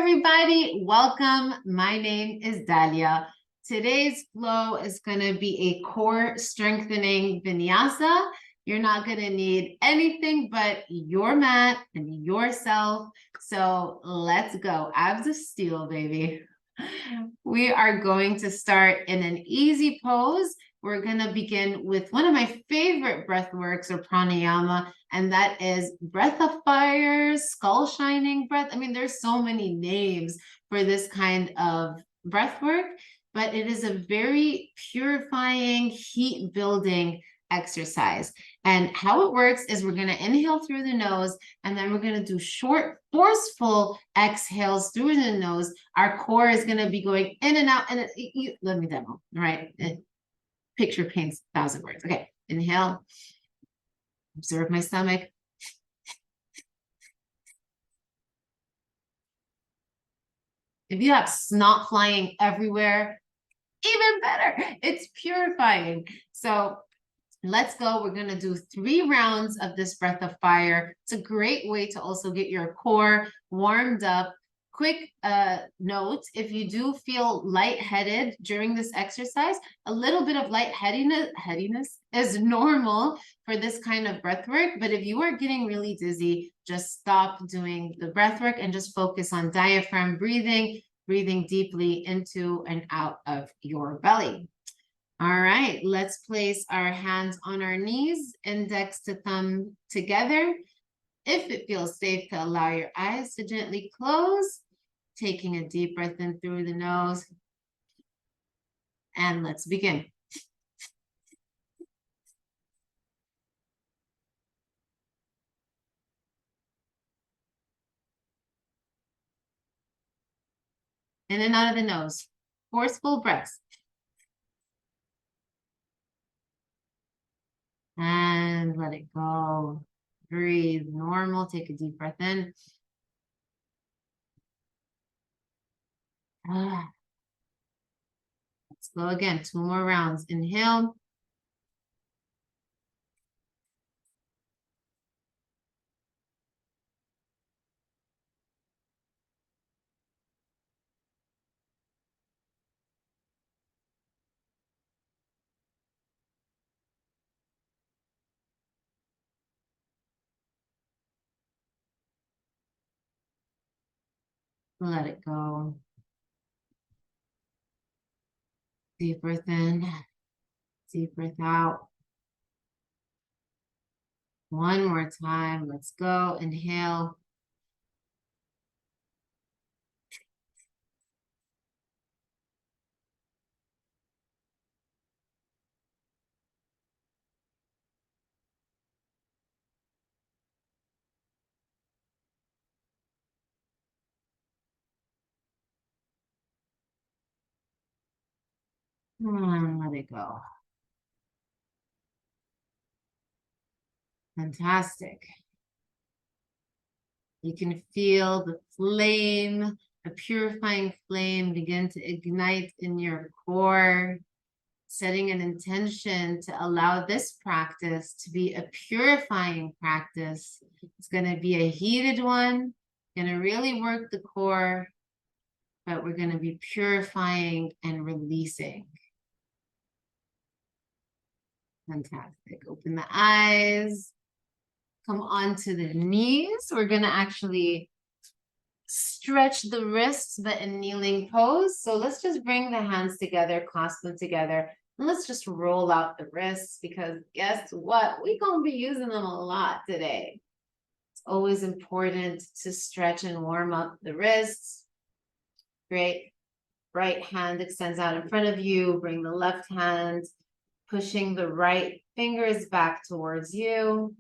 everybody. Welcome. My name is Dalia. Today's flow is going to be a core strengthening vinyasa. You're not going to need anything but your mat and yourself. So let's go. Abs of steel, baby. We are going to start in an easy pose. We're going to begin with one of my favorite breath works or pranayama, and that is breath of fire, skull shining breath. I mean, there's so many names for this kind of breath work, but it is a very purifying, heat building exercise. And how it works is we're going to inhale through the nose, and then we're going to do short, forceful exhales through the nose. Our core is going to be going in and out. And let me demo, all right? Picture paints 1,000 words. Okay, inhale. Observe my stomach. If you have snot flying everywhere, even better. It's purifying. So let's go. We're going to do 3 rounds of this breath of fire. It's a great way to also get your core warmed up. Quick note, if you do feel lightheaded during this exercise, a little bit of headiness is normal for this kind of breath work. But if you are getting really dizzy, just stop doing the breath work and just focus on diaphragm breathing deeply into and out of your belly. All right, let's place our hands on our knees, index to thumb together. If it feels safe to allow your eyes to gently close, taking a deep breath in through the nose. And let's begin. In and out of the nose. Forceful breaths. And let it go. Breathe normal. Take a deep breath in. Let's go again. 2 more rounds. Inhale. Let it go. Deep breath in. Deep breath out. One more time. Let's go. Inhale. And let it go. Fantastic. You can feel the flame, a purifying flame begin to ignite in your core, setting an intention to allow this practice to be a purifying practice. It's going to be a heated one, going to really work the core, but we're going to be purifying and releasing. Fantastic. Open the eyes. Come onto the knees. We're going to actually stretch the wrists, but in kneeling pose. So let's just bring the hands together, clasp them together, and let's just roll out the wrists, because guess what? We're going to be using them a lot today. It's always important to stretch and warm up the wrists. Great. Right hand extends out in front of you. Bring the left hand, pushing the right fingers back towards you.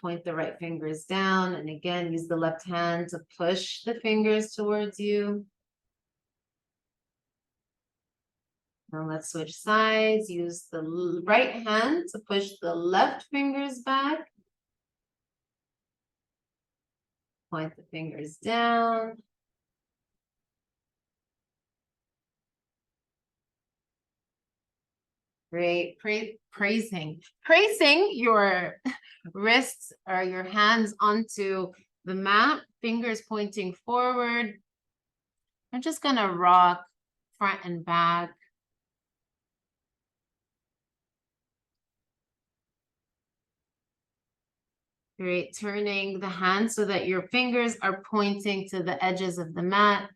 Point the right fingers down, and again, use the left hand to push the fingers towards you. Now let's switch sides. Use the right hand to push the left fingers back. Point the fingers down. Great. Praising your wrists or your hands onto the mat, fingers pointing forward. We're just gonna rock front and back. Great, turning the hands so that your fingers are pointing to the edges of the mat.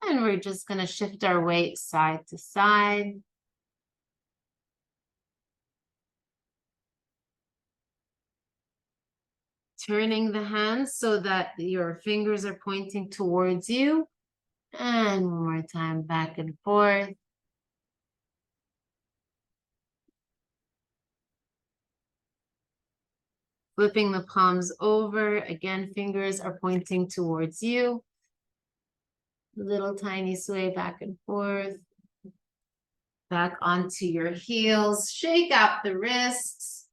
And we're just gonna shift our weight side to side. Turning the hands so that your fingers are pointing towards you. And one more time, back and forth. Flipping the palms over. Again, fingers are pointing towards you. Little tiny sway back and forth. Back onto your heels. Shake out the wrists.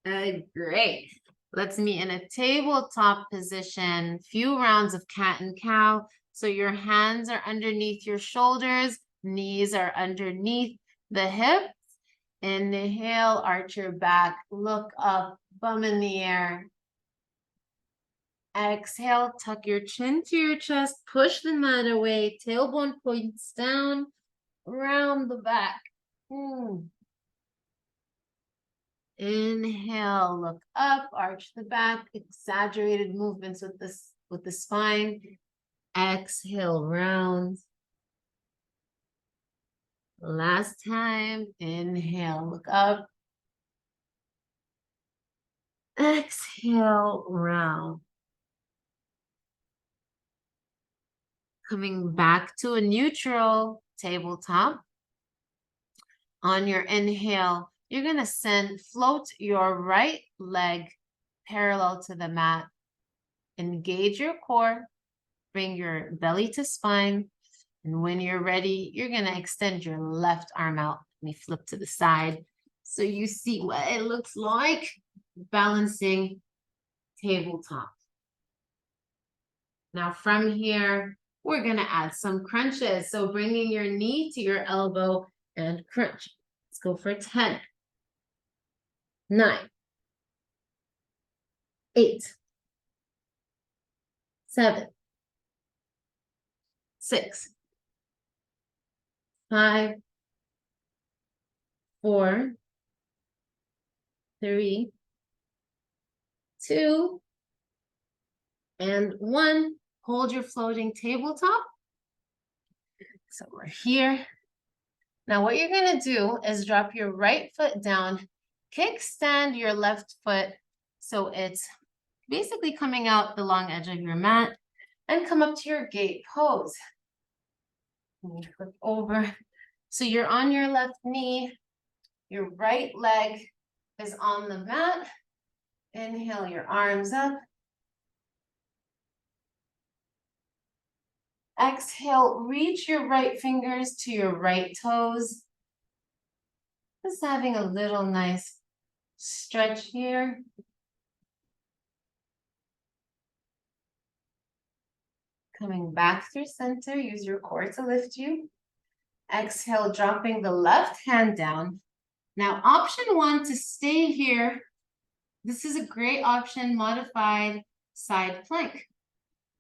Great. Let's meet in a tabletop position. Few rounds of cat and cow. So your hands are underneath your shoulders. Knees are underneath the hips. Inhale, arch your back. Look up, bum in the air. Exhale, tuck your chin to your chest. Push the mat away. Tailbone points down. Round the back. Inhale, look up, arch the back, exaggerated movements with the spine. Exhale, round. Last time, inhale, look up. Exhale, round. Coming back to a neutral tabletop. On your inhale, you're gonna float your right leg parallel to the mat. Engage your core, bring your belly to spine. And when you're ready, you're gonna extend your left arm out. Let me flip to the side so you see what it looks like. Balancing tabletop. Now from here, we're gonna add some crunches. So bringing your knee to your elbow and crunch. Let's go for 10, 9, 8, 7, 6, 5, 4, 3, 2, and 1. Hold your floating tabletop. So we're here. Now what you're gonna do is drop your right foot down, kickstand your left foot so it's basically coming out the long edge of your mat, and come up to your gate pose. Let me flip over. So you're on your left knee, your right leg is on the mat. Inhale your arms up. Exhale, reach your right fingers to your right toes. Just having a little nice stretch here. Coming back through center, use your core to lift you. Exhale, dropping the left hand down. Now, option 1 to stay here. This is a great option, modified side plank.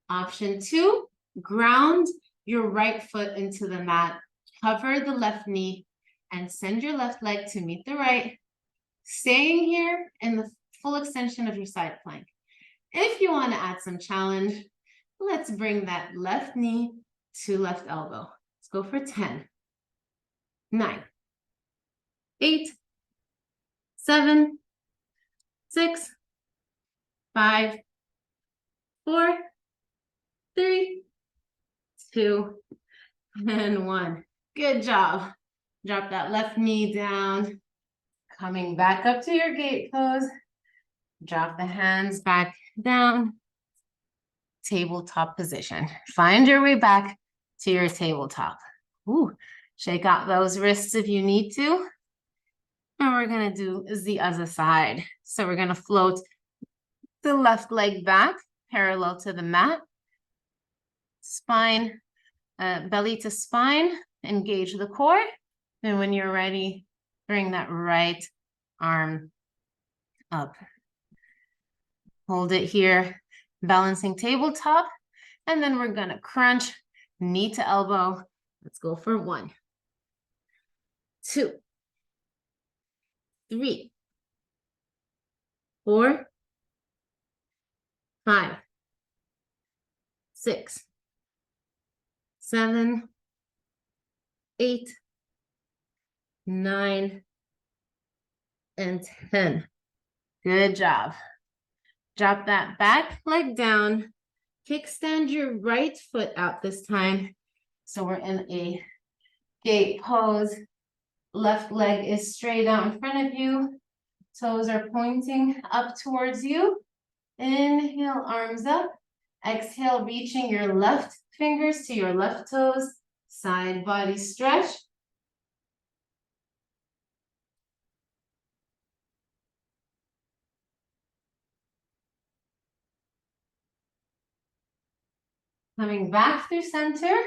Option 2, ground your right foot into the mat. Cover the left knee and send your left leg to meet the right. Staying here in the full extension of your side plank. If you want to add some challenge, let's bring that left knee to left elbow. Let's go for 10, 9, 8, 7, 6, 5, 4, 3, 2, and 1. Good job. Drop that left knee down. Coming back up to your gate pose. Drop the hands back down. Tabletop position. Find your way back to your tabletop. Ooh, shake out those wrists if you need to. And we're gonna do the other side. So we're gonna float the left leg back, parallel to the mat. Spine, belly to spine, engage the core. And when you're ready, bring that right arm up. Hold it here balancing tabletop, and then we're gonna crunch knee to elbow. Let's go for 1, 2, 3, 4, 5, 6, 7, 8, 9, and 10. Good job. Drop that back leg down. Kickstand your right foot out this time. So we're in a gate pose. Left leg is straight out in front of you. Toes are pointing up towards you. Inhale, arms up. Exhale, reaching your left fingers to your left toes. Side body stretch. Coming back through center.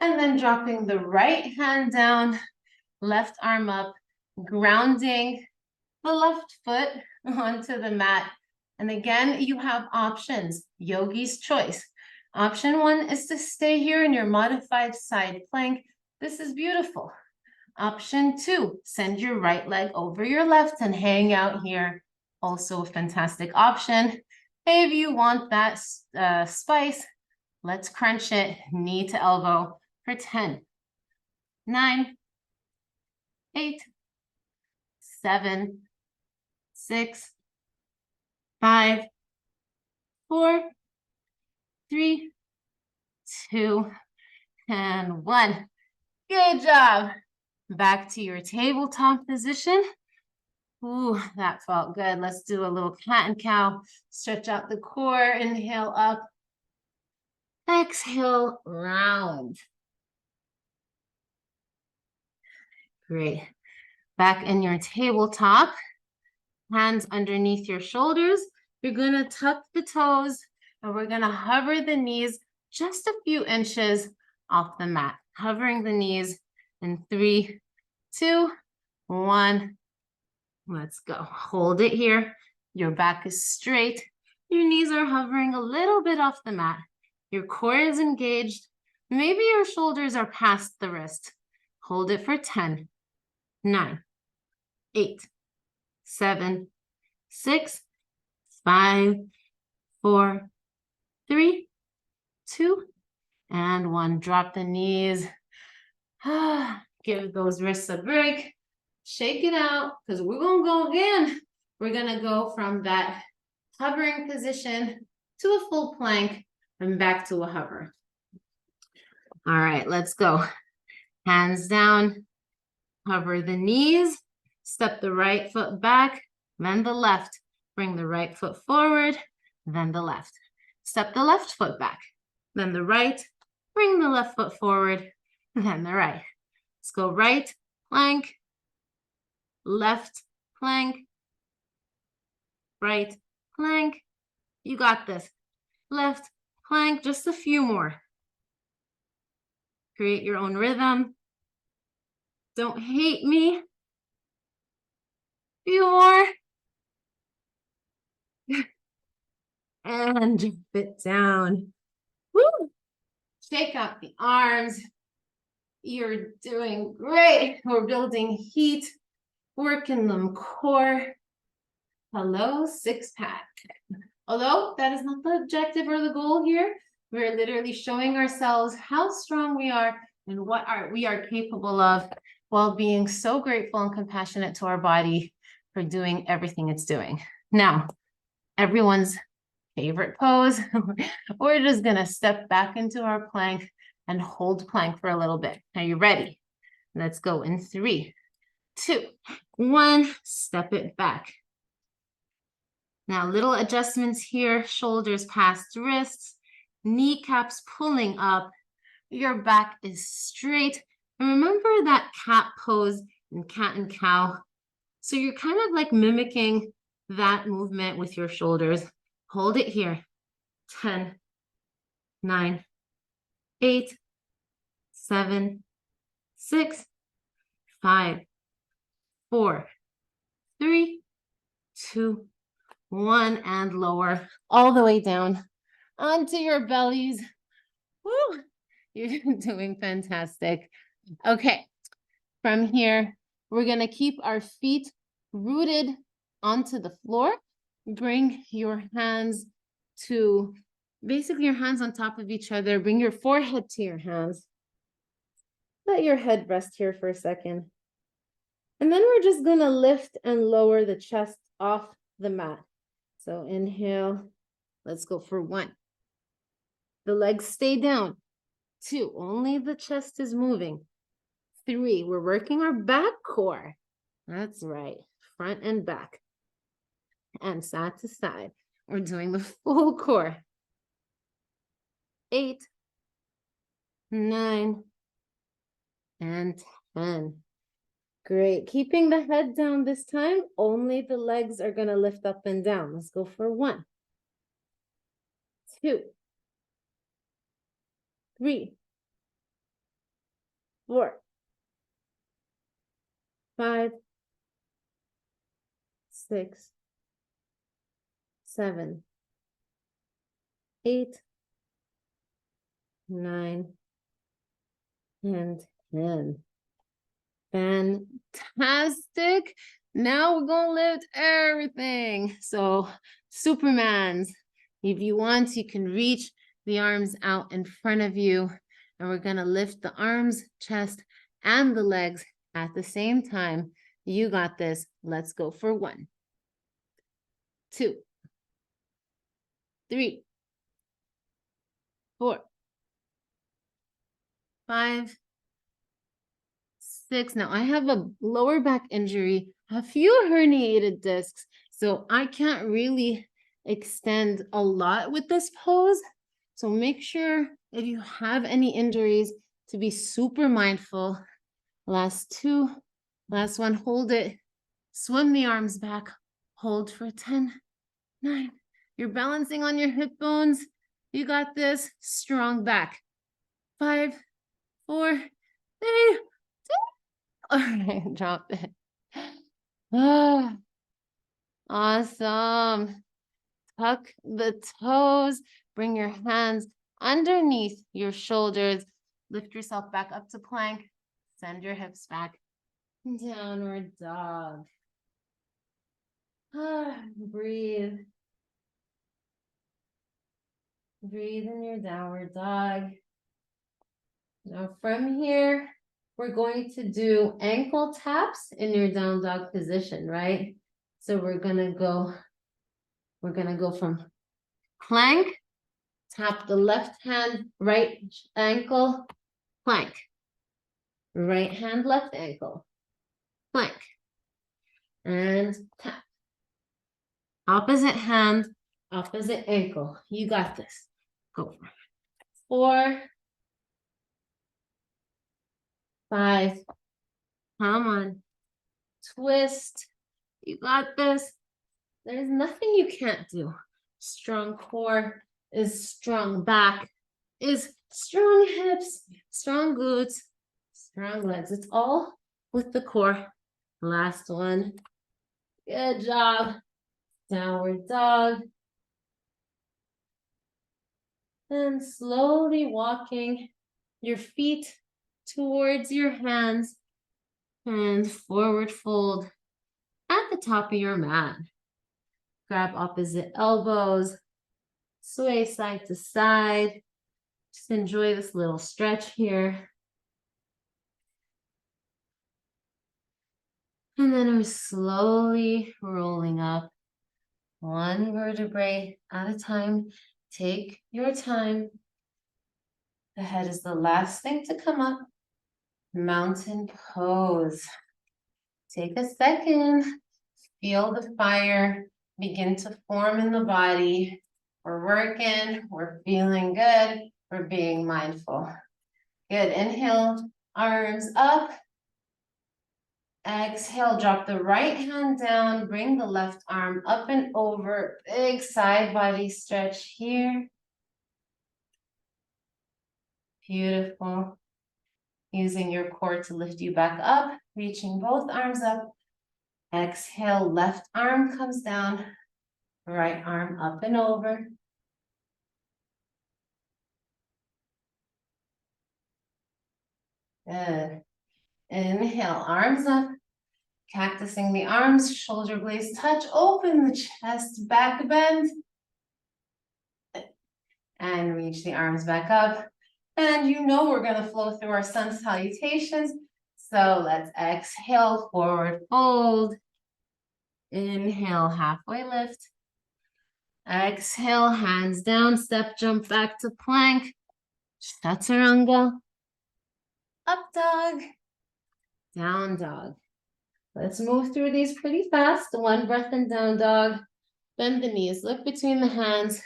And then dropping the right hand down, left arm up, grounding the left foot onto the mat. And again, you have options, yogi's choice. Option 1 is to stay here in your modified side plank. This is beautiful. Option 2, send your right leg over your left and hang out here. Also a fantastic option. If you want that spice, let's crunch it knee to elbow for 10, 9, 8, 7, 6, 5, 4, 3, 2, and 1. Good job. Back to your tabletop position. Ooh, that felt good. Let's do a little cat and cow. Stretch out the core. Inhale up. Exhale, round. Great. Back in your tabletop. Hands underneath your shoulders. You're going to tuck the toes and we're going to hover the knees just a few inches off the mat. Hovering the knees in 3, 2, 1. Let's go. Hold it here. Your back is straight. Your knees are hovering a little bit off the mat. Your core is engaged. Maybe your shoulders are past the wrist. Hold it for 10, 9, 8, 7, 6, 5, 4, 3, 2, and 1. Drop the knees. Give those wrists a break. Shake it out because we're going to go again. We're going to go from that hovering position to a full plank and back to a hover. All right, let's go. Hands down. Hover the knees. Step the right foot back, then the left. Bring the right foot forward, then the left. Step the left foot back, then the right. Bring the left foot forward, then the right. Let's go right plank, left plank, right plank. You got this. Left plank, just a few more. Create your own rhythm. Don't hate me. Few more. And drop it down. Woo! Shake out the arms. You're doing great. We're building heat, working them core. Hello, six pack. Although that is not the objective or the goal here, we're literally showing ourselves how strong we are and what we are capable of while being so grateful and compassionate to our body for doing everything it's doing. Now, everyone's favorite pose. We're just gonna step back into our plank and hold plank for a little bit. Are you ready? Let's go in 3, 2, 1. Step it back. Now, little adjustments here. Shoulders past wrists, kneecaps pulling up. Your back is straight. And remember that cat pose in cat and cow. So you're kind of like mimicking that movement with your shoulders. Hold it here. 10, 9, 8, 7, 6, 5, 4, 3, 2, one, and lower all the way down onto your bellies. Woo! You're doing fantastic. Okay, from here, we're gonna keep our feet rooted onto the floor. Bring your hands to, basically your hands on top of each other. Bring your forehead to your hands. Let your head rest here for a second. And then we're just gonna lift and lower the chest off the mat. So inhale, let's go for 1. The legs stay down. 2, only the chest is moving. 3, we're working our back core. That's right, front and back. And side to side. We're doing the full core. 8, 9, and 10. Great. Keeping the head down this time, only the legs are going to lift up and down. Let's go for 1, 2, 3, 4, 5, 6, 7, 8, 9, and 10. Fantastic. Now we're going to lift everything. So Supermans, if you want, you can reach the arms out in front of you. And we're going to lift the arms, chest, and the legs at the same time. You got this. Let's go for 1, 2, 3, 4, 5, 6. Now I have a lower back injury, a few herniated discs, so I can't really extend a lot with this pose. So make sure if you have any injuries to be super mindful. Last 2, last 1, hold it. Swim the arms back, hold for 10, 9. You're balancing on your hip bones. You got this. Strong back. 5, 4, 3, 2. All right, drop it. Ah, awesome. Tuck the toes. Bring your hands underneath your shoulders. Lift yourself back up to plank. Send your hips back. Downward dog. Breathe. Breathe in your downward dog. Now from here, we're going to do ankle taps in your down dog position, right? So we're gonna go from plank, tap the left hand, right ankle, plank. Right hand, left ankle, plank. And tap. Opposite hand, opposite ankle. You got this. Go for it. 4, 5. Come on. Twist. You got this. There's nothing you can't do. Strong core is strong back, is strong hips, strong glutes, strong legs. It's all with the core. Last one. Good job. Downward dog. And slowly walking your feet towards your hands and forward fold at the top of your mat. Grab opposite elbows, sway side to side. Just enjoy this little stretch here. And then we're slowly rolling up, 1 vertebrae at a time. Take your time. The head is the last thing to come up. Mountain pose. Take a second. Feel the fire begin to form in the body. We're working, we're feeling good, we're being mindful. Good, inhale, arms up. Exhale, drop the right hand down, bring the left arm up and over. Big side body stretch here. Beautiful. Using your core to lift you back up, reaching both arms up. Exhale, left arm comes down. Right arm up and over. Good. Inhale, arms up. Cactusing the arms, shoulder blades touch, open the chest, back bend. And reach the arms back up. And you know we're gonna flow through our sun salutations. So let's exhale, forward fold. Inhale, halfway lift. Exhale, hands down, step, jump back to plank. Chaturanga. Up dog. Down dog. Let's move through these pretty fast. One breath in down dog. Bend the knees, look between the hands.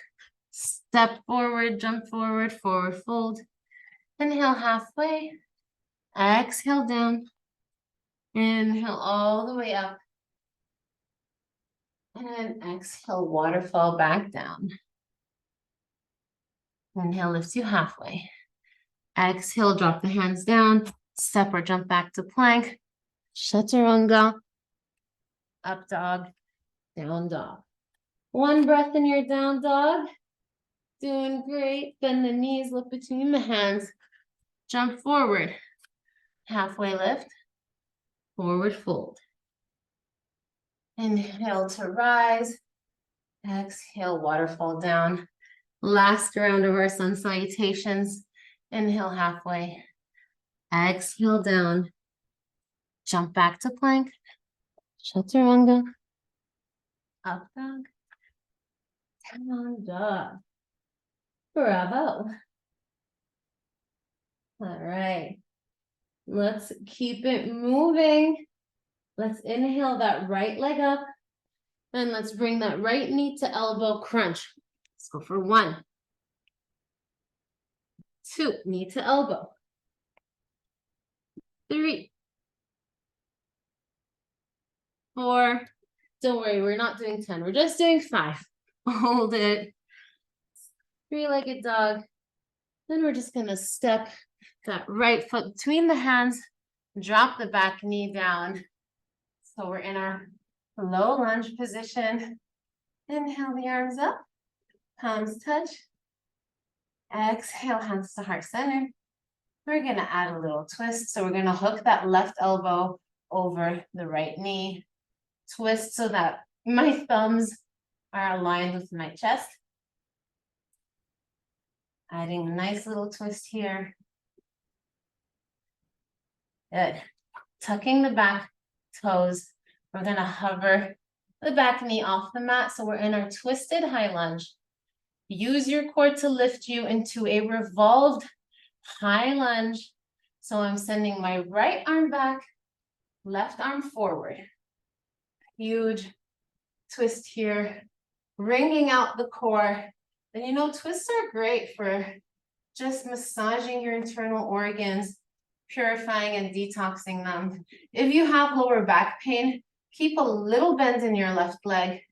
Step forward, jump forward, forward fold. Inhale halfway. Exhale down. Inhale all the way up. And exhale, waterfall back down. Inhale lifts you halfway. Exhale, drop the hands down. Step or jump back to plank. Chaturanga. Up dog, down dog. One breath in your down dog. Doing great. Bend the knees, look between the hands. Jump forward. Halfway lift. Forward fold. Inhale to rise. Exhale, waterfall down. Last round of our sun salutations. Inhale halfway. Exhale down. Jump back to plank. Chaturanga. Up dog. Down dog. Bravo. All right. Let's keep it moving. Let's inhale that right leg up. And let's bring that right knee to elbow crunch. Let's go for 1, 2, knee to elbow. 3, 4. Don't worry, we're not doing 10. We're just doing 5. Hold it. 3-legged dog. Then we're just gonna step that right foot between the hands, drop the back knee down. So we're in our low lunge position. Inhale the arms up, palms touch. Exhale, hands to heart center. We're gonna add a little twist. So we're gonna hook that left elbow over the right knee. Twist so that my thumbs are aligned with my chest. Adding a nice little twist here. Good. Tucking the back toes. We're gonna hover the back knee off the mat. So we're in our twisted high lunge. Use your core to lift you into a revolved high lunge. So I'm sending my right arm back, left arm forward. Huge twist here, wringing out the core. And you know, twists are great for just massaging your internal organs, purifying and detoxing them. If you have lower back pain, keep a little bend in your left leg.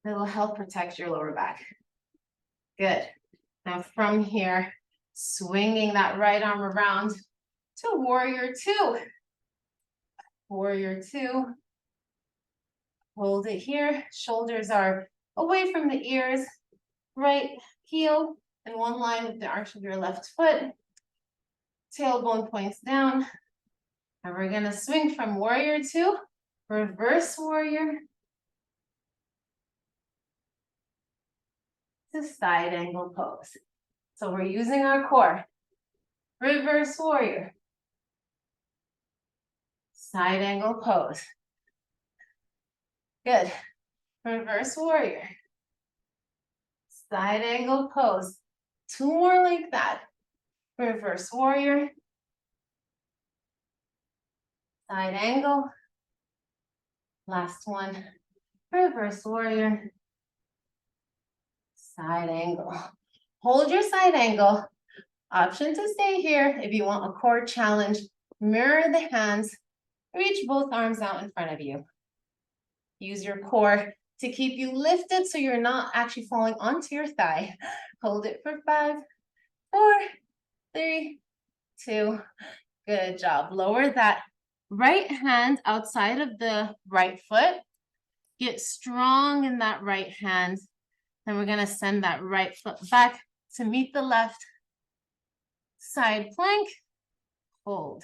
It'll help protect your lower back. Good. Now from here, swinging that right arm around to warrior 2. Warrior 2. Hold it here. Shoulders are away from the ears. Right heel in one line with the arch of your left foot. Tailbone points down. And we're gonna swing from warrior 2, reverse warrior, to side angle pose. So we're using our core. Reverse warrior. Side angle pose. Good. Reverse warrior. Side angle pose. 2 more like that. Reverse warrior. Side angle. Last one. Reverse warrior. Side angle. Hold your side angle. Option to stay here if you want a core challenge. Mirror the hands. Reach both arms out in front of you. Use your core to keep you lifted so you're not actually falling onto your thigh. Hold it for 5, 4, 3, 2. Good job. Lower that right hand outside of the right foot. Get strong in that right hand. And we're gonna send that right foot back to meet the left. Side plank, hold.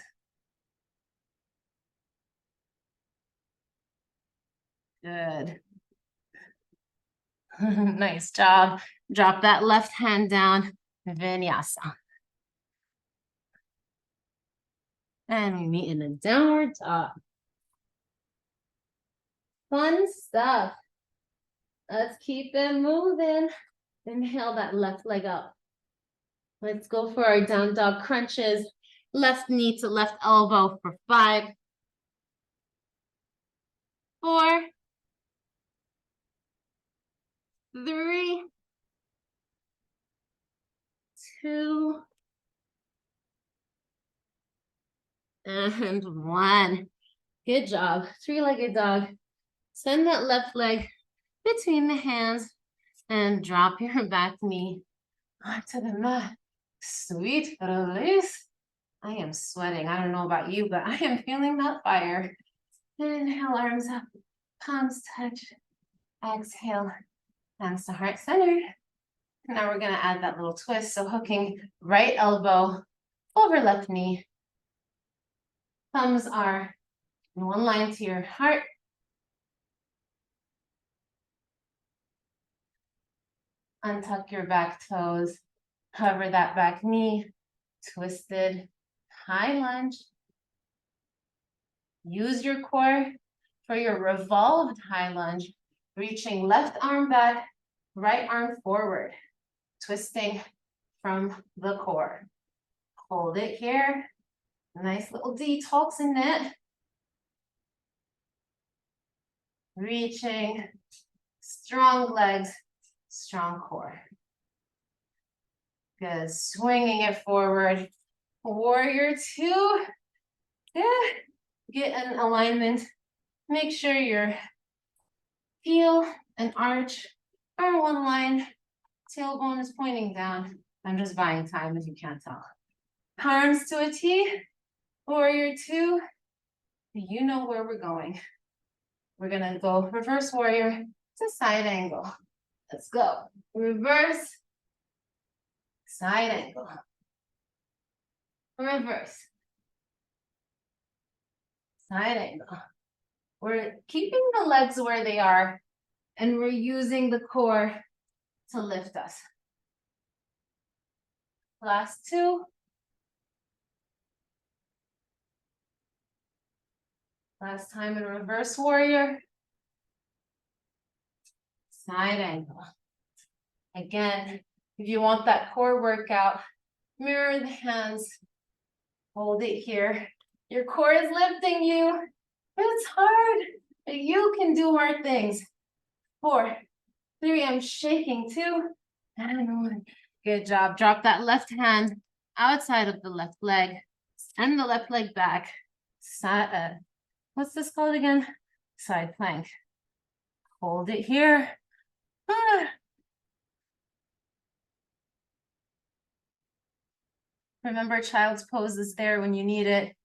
Good. Nice job. Drop that left hand down, Vinyasa. And we meet in a downward dog. Fun stuff. Let's keep it moving. Inhale that left leg up. Let's go for our down dog crunches. Left knee to left elbow for 5, 4, 3, 2, and 1. Good job. 3-legged dog. Send that left leg between the hands and drop your back knee onto the mat. Sweet release. I am sweating. I don't know about you, but I am feeling that fire. Inhale, arms up, palms touch. Exhale, hands to heart center. Now we're gonna add that little twist. So hooking right elbow over left knee. Thumbs are in one line to your heart. Untuck your back toes. Cover that back knee. Twisted high lunge. Use your core for your revolved high lunge. Reaching left arm back, right arm forward. Twisting from the core. Hold it here. Nice little detox in it. Reaching, strong legs, strong core. Good, swinging it forward. Warrior 2. Good. Get an alignment. Make sure your heel and arch are one line. Tailbone is pointing down. I'm just buying time if you can't tell. Arms to a T. Warrior 2. You know where we're going. We're gonna go reverse warrior to side angle. Let's go. Reverse, side angle. Reverse, side angle. We're keeping the legs where they are, and we're using the core to lift us. Last 2. Last time in reverse warrior. Side angle. Again, if you want that core workout, mirror the hands. Hold it here. Your core is lifting you. It's hard, but you can do hard things. 4, 3, I'm shaking 2, and 1. Good job. Drop that left hand outside of the left leg. Send the left leg back. What's this called again? Side plank. Hold it here. Remember, child's pose is there when you need it.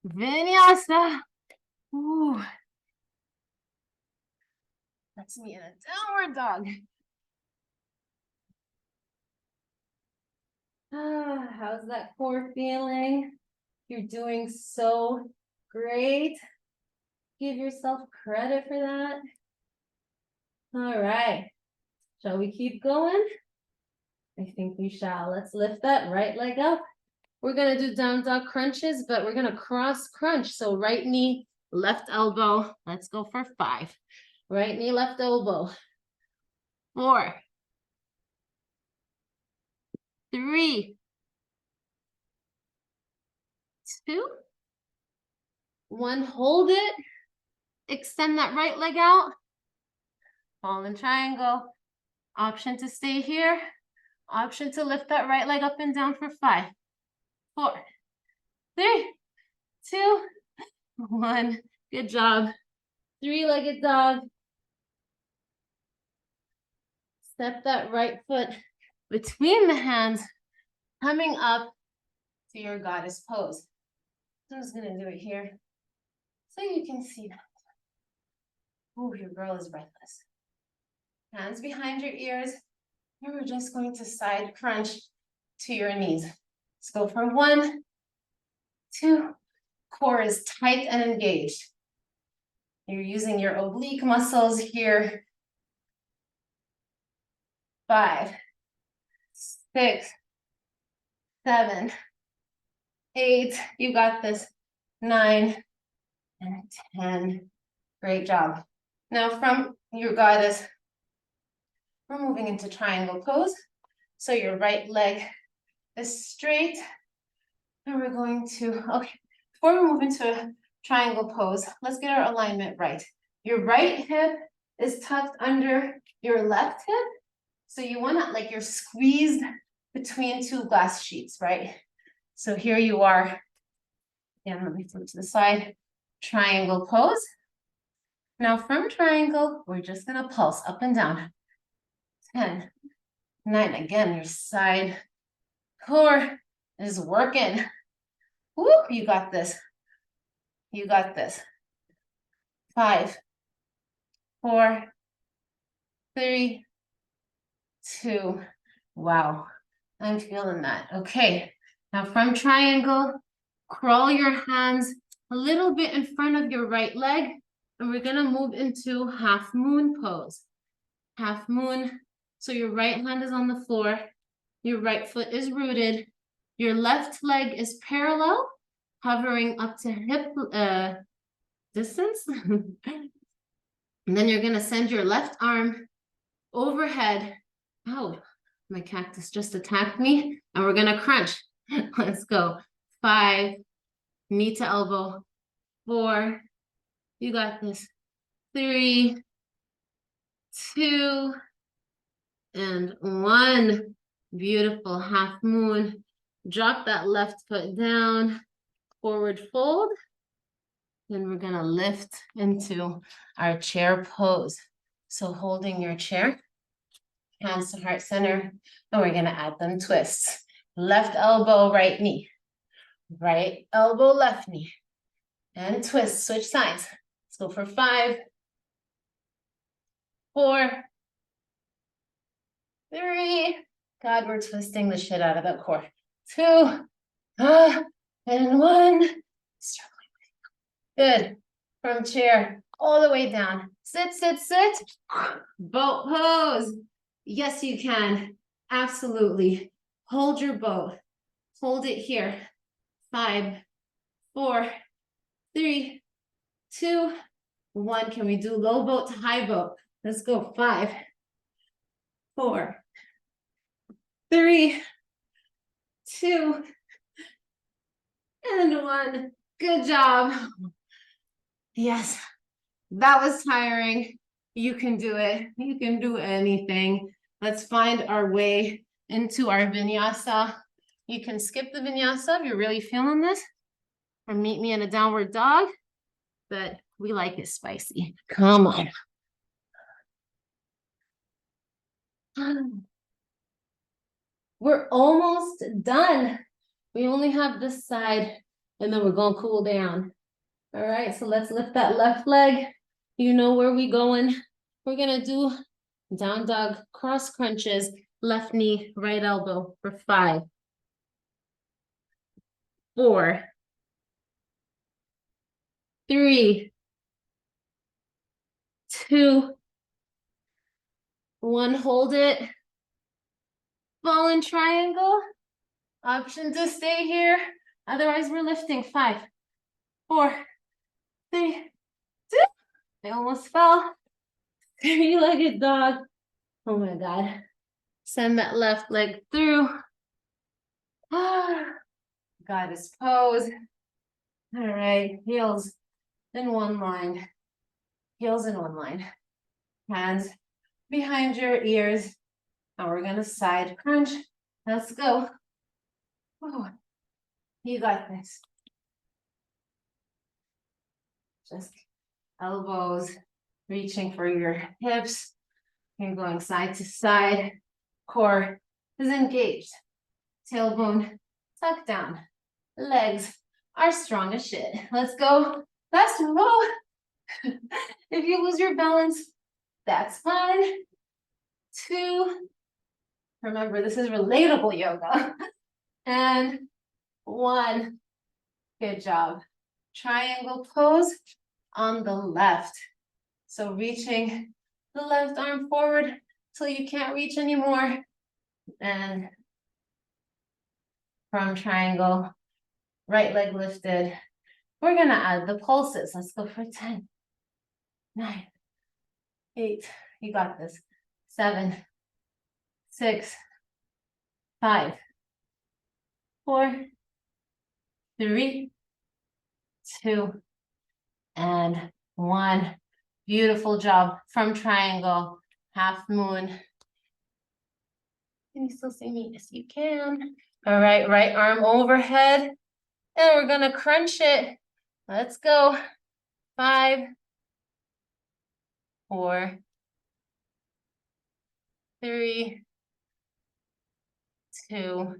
Vinyasa. Ooh. Let's meet in a downward dog. How's that core feeling? You're doing so great. Give yourself credit for that. All right. Shall we keep going? I think we shall. Let's lift that right leg up. We're going to do down dog crunches, but we're going to cross crunch. So right knee, left elbow. Let's go for 5. Right knee, left elbow. 4, 3, 2, 1. Hold it. Extend that right leg out. Fallen triangle. Option to stay here. Option to lift that right leg up and down for 5, 4, 3, 2, 1. Good job. 3-legged dog. Step that right foot between the hands, coming up to your goddess pose. So I'm just gonna do it here so you can see that. Oh, your girl is breathless. Hands behind your ears. And we're just going to side crunch to your knees. Let's go for 1, 2. Core is tight and engaged. You're using your oblique muscles here. 5, 6, 7, 8. You got this. 9 and 10. Great job. Now from your goddess, we're moving into triangle pose. So your right leg is straight. And we're going to, okay, before we move into a triangle pose, let's get our alignment right. Your right hip is tucked under your left hip. So you want to, like, you're squeezed between 2 glass sheets, right? So here you are. And let me flip to the side. Triangle pose. Now from triangle, we're just going to pulse up and down. 10, 9. Again, your side core is working. Woo, you got this. You got this. 5, 4, 3, 2. Wow, I'm feeling that. Okay, now from triangle, crawl your hands a little bit in front of your right leg, and we're gonna move into half moon pose. Half moon, so your right hand is on the floor, your right foot is rooted, your left leg is parallel, hovering up to hip distance. And then you're gonna send your left arm overhead. Oh, my cactus just attacked me. And we're gonna crunch. Let's go. 5, knee to elbow. 4, you got this. 3, 2, and 1. Beautiful half moon. Drop that left foot down. Forward fold. Then we're gonna lift into our chair pose. So holding your chair, hands to heart center, and we're gonna add them twists. Left elbow, right knee. Right elbow, left knee. And twist, switch sides. Let's go for 5, 4, 3. God, we're twisting the shit out of that core. 2, and 1. Good. From chair all the way down. Sit, sit, sit. Boat pose. Yes, you can. Absolutely. Hold your boat. Hold it here. 5, 4, 3, 2, 1. Can we do low boat to high boat? Let's go. 5, 4, 3, 2, and 1. Good job. Yes, that was tiring. You can do it. You can do anything. Let's find our way into our vinyasa. You can skip the vinyasa if you're really feeling this, or meet me in a downward dog, but we like it spicy. Come on. We're almost done. We only have this side, and then we're gonna cool down. All right, so let's lift that left leg. You know where we going. We're gonna do down dog cross crunches, left knee, right elbow for 5, 4, 3, 2, 1. Hold it. Ball and triangle. Option to stay here. Otherwise, we're lifting. 5, 4, 3, 2. I almost fell. 3-legged dog. Oh my God. Send that left leg through. Goddess pose. All right, heels in one line. Heels in one line. Hands behind your ears. And we're gonna side crunch. Let's go. Oh, you got this. Just elbows reaching for your hips. You're going side to side. Core is engaged. Tailbone tucked down. Legs are strong as shit. Let's go. Fast row. If you lose your balance, that's fine. 2. Remember, this is relatable yoga. And 1. Good job. Triangle pose on the left. So reaching the left arm forward till you can't reach anymore. And from triangle, right leg lifted. We're gonna add the pulses. Let's go for 10, 9, 8, you got this. 7, 6, 5, 4, 3, 2, and 1. Beautiful job. From triangle, half moon. Can you still see me? Yes, you can. All right, right arm overhead. And we're gonna crunch it. Let's go. 5, 4, 3, 2,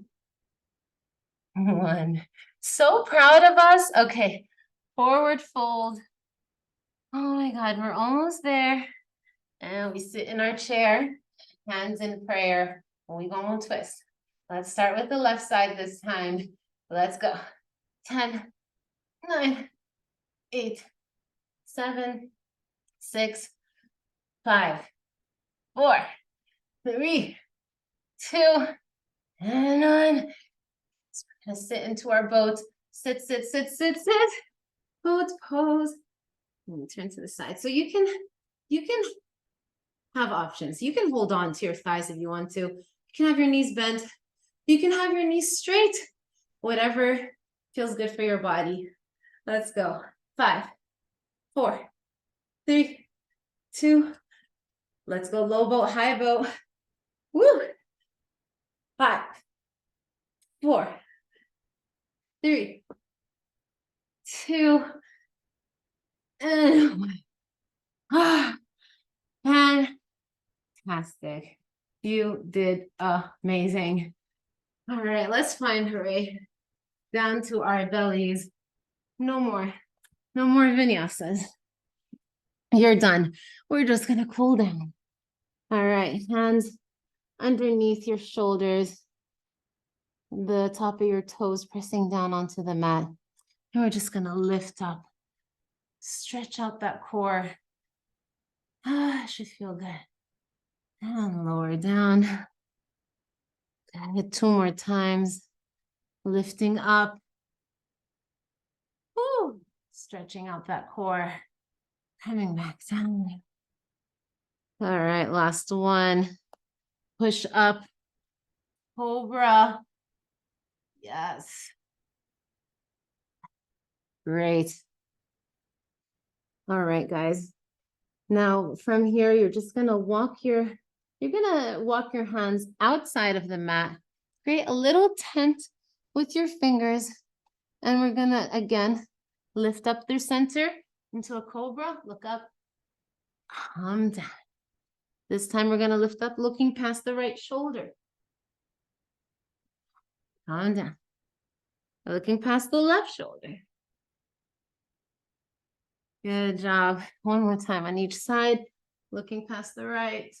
1. So proud of us. Okay, forward fold. Oh my God, we're almost there. And we sit in our chair, hands in prayer. And we go on twist. Let's start with the left side this time. Let's go. 10, 9, 8, 7, 6, 5, 4, 3, 2, and 1. So we're gonna sit into our boat. Sit, sit, sit, sit, sit. Boat pose. And turn to the side. So you can have options. You can hold on to your thighs if you want to. You can have your knees bent. You can have your knees straight. Whatever feels good for your body. Let's go. 5, 4, 3, 2. Let's go low boat, high boat. Woo! 5, 4, 3, 2, and 1. Ah, fantastic. You did amazing. All right, let's find her way down to our bellies. No more vinyasas. You're done. We're just gonna cool down. All right, hands underneath your shoulders, the top of your toes pressing down onto the mat. And we're just gonna lift up, stretch out that core. It should feel good. And lower down. Hit 2 more times. Lifting up. Woo. Stretching out that core. Coming back down. All right, last one. Push up. Cobra. Yes. Great. All right, guys. Now from here, you're gonna walk your hands outside of the mat. Create a little tent with your fingers. And we're gonna, again, lift up through center into a cobra. Look up. Calm down. This time we're gonna lift up, looking past the right shoulder. Calm down. Looking past the left shoulder. Good job. One more time on each side. Looking past the right.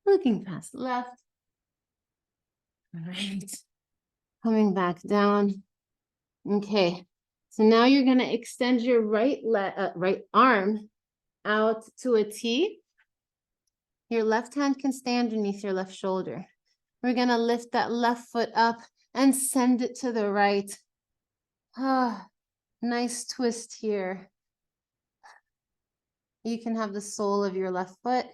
Looking past the left. All right. Coming back down. Okay. So now you're going to extend your right arm out to a T. Your left hand can stay underneath your left shoulder. We're going to lift that left foot up and send it to the right. Ah, nice twist here. You can have the sole of your left foot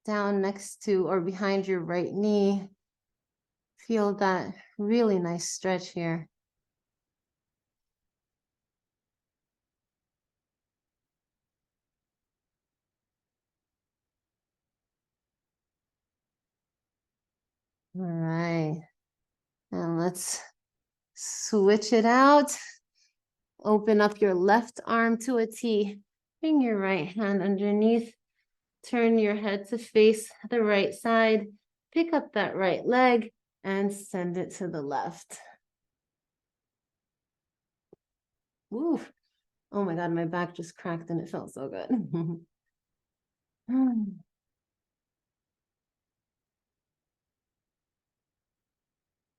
down next to or behind your right knee. Feel that really nice stretch here. All right. And let's switch it out. Open up your left arm to a T. Bring your right hand underneath. Turn your head to face the right side. Pick up that right leg and send it to the left. Ooh. Oh my God, my back just cracked and it felt so good.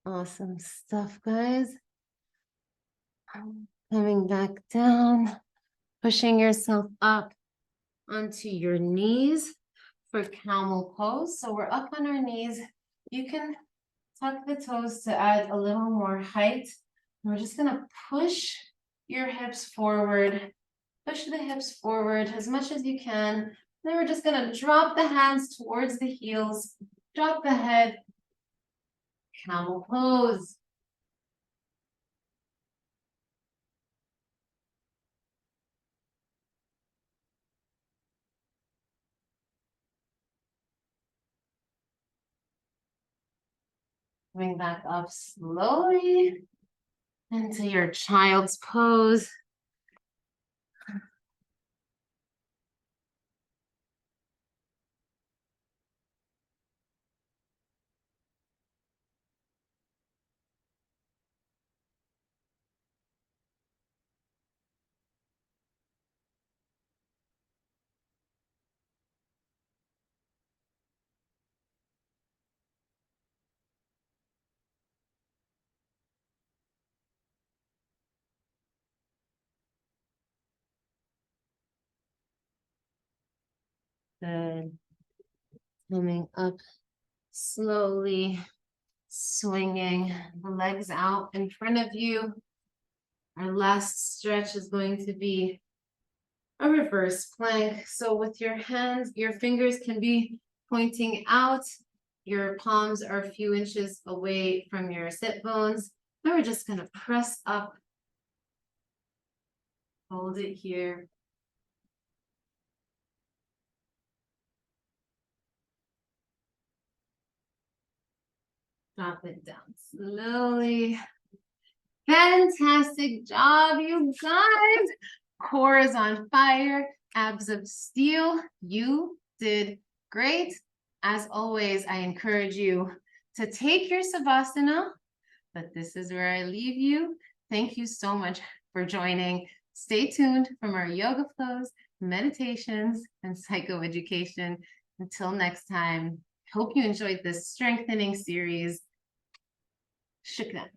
Awesome stuff, guys. Coming back down, pushing yourself up onto your knees for camel pose. So we're up on our knees. You can tuck the toes to add a little more height. We're just gonna push your hips forward. Push the hips forward as much as you can. Then we're just gonna drop the hands towards the heels, drop the head, camel pose. Bring back up slowly into your child's pose. Good. Coming up slowly, swinging the legs out in front of you. Our last stretch is going to be a reverse plank. So with your hands, your fingers can be pointing out. Your palms are a few inches away from your sit bones. Now we're just gonna press up. Hold it here. Drop it down slowly. Fantastic job, you guys. Core is on fire, abs of steel. You did great. As always, I encourage you to take your Savasana, but this is where I leave you. Thank you so much for joining. Stay tuned for more yoga flows, meditations, and psychoeducation. Until next time, hope you enjoyed this strengthening series. Shukran.